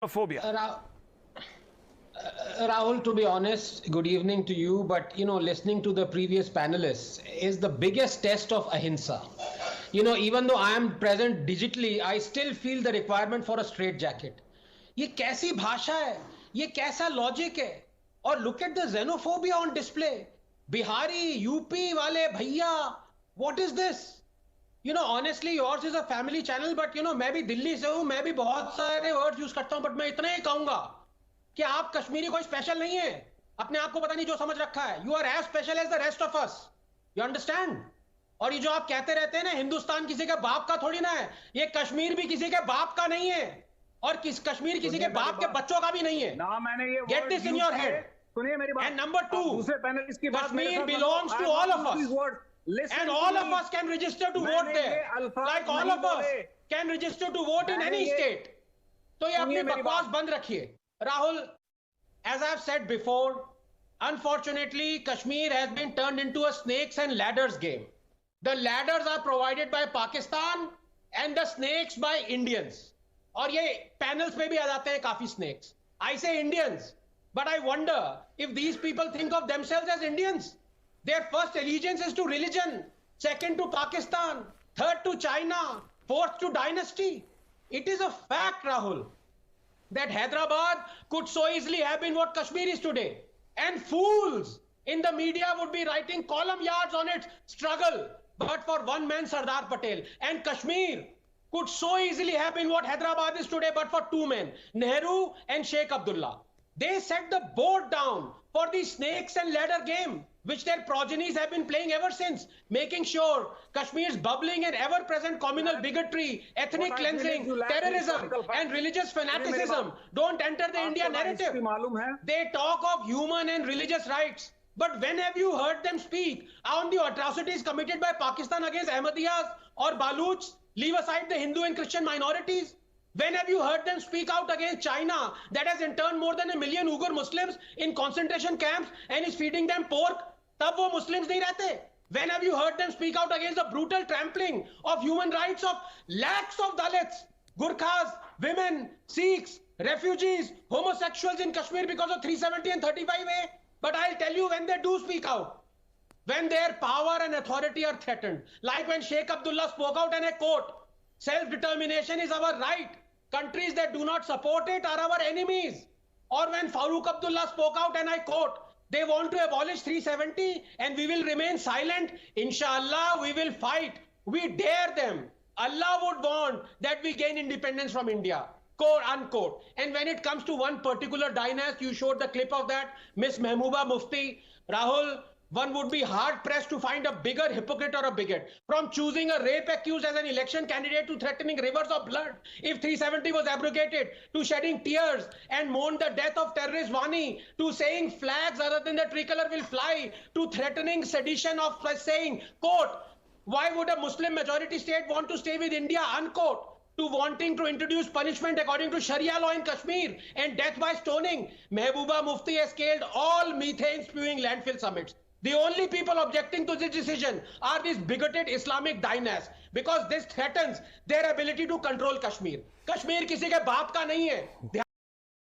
Phobia. Rahul, to be honest, good evening to you. But listening to the previous panelists is the biggest test of ahimsa. Even though I am present digitally, I still feel the requirement for a straight jacket. ये कैसी भाषा है? ये कैसा logic है? और look at the xenophobia on display. Bihari, UP वाले भैया, what is this? Honestly, yours is a family channel, but मैं भी दिल्ली से हूं, मैं भी बहुत सारे वर्ड्स यूज करता हूं, बट मैं इतना ही कहूंगा कि आप कश्मीरी कोई स्पेशल नहीं है. अपने आप को पता नहीं जो समझ रखा है. You are as special as the rest of us. You understand? और ये जो आप कहते रहते हैं ना, हिंदुस्तान किसी के बाप का थोड़ी ना है. ये कश्मीर भी किसी के बाप का नहीं है, और कश्मीर किसी के बाप के बच्चों का भी नहीं है. ना मैंने ये get this in your head. सुनिए मेरी बात. एंड नंबर 2, दूसरे पैनलिस्ट की बात, Kashmir belongs to all of us. And all of us can register to vote there. Like all of us can register to vote in any state. तो ये अपनी बकवास बंद रखिए. Rahul, as I've said before, unfortunately, Kashmir has been turned into a snakes and ladders game. The ladders are provided by Pakistan and the snakes by Indians. और ये panels पे भी आ जाते हैं काफी snakes. I say Indians, but I wonder if these people think of themselves as Indians. Their first allegiance is to religion, second to Pakistan, third to China, fourth to dynasty. It is a fact, Rahul, that Hyderabad could so easily have been what Kashmir is today. And fools in the media would be writing column yards on its struggle, but for one man, Sardar Patel. And Kashmir could so easily have been what Hyderabad is today, but for two men, Nehru and Sheikh Abdullah. They set the board down for the snakes and ladder game, which their progenies have been playing ever since, making sure Kashmir's bubbling and ever-present communal bigotry, ethnic cleansing, terrorism, and religious fanaticism don't enter the India narrative. They talk of human and religious rights. But when have you heard them speak on the atrocities committed by Pakistan against Ahmadiyas or Baluchs? Leave aside the Hindu and Christian minorities. When have you heard them speak out against China that has interned more than 1 million Uyghur Muslims in concentration camps and is feeding them pork? तब वो Muslims नहीं रहते. When have you heard them speak out against the brutal trampling of human rights of lakhs of Dalits, Gurkhas, women, Sikhs, refugees, homosexuals in Kashmir because of 370 and 35A? But I'll tell you, when they do speak out, when their power and authority are threatened, like when Sheikh Abdullah spoke out and I quote, self-determination is our right. Countries that do not support it are our enemies. Or when Farooq Abdullah spoke out and I quote, they want to abolish 370 and we will remain silent. Inshallah, we will fight. We dare them. Allah would want that we gain independence from India. Quote unquote. And when it comes to one particular dynasty, you showed the clip of that, Miss Mehbooba Mufti. Rahul, one would be hard pressed to find a bigger hypocrite or a bigot. From choosing a rape accused as an election candidate to threatening rivers of blood if 370 was abrogated, to shedding tears and mourn the death of terrorist Wani, to saying flags other than the tricolor will fly, to threatening sedition of saying, quote, why would a Muslim majority state want to stay with India, unquote, to wanting to introduce punishment according to Sharia law in Kashmir and death by stoning. Mehbooba Mufti has scaled all methane-spewing landfill summits. The only people objecting to this decision are these bigoted Islamic dynasts, because this threatens their ability to control Kashmir. Kashmir किसी के बाप का नहीं है.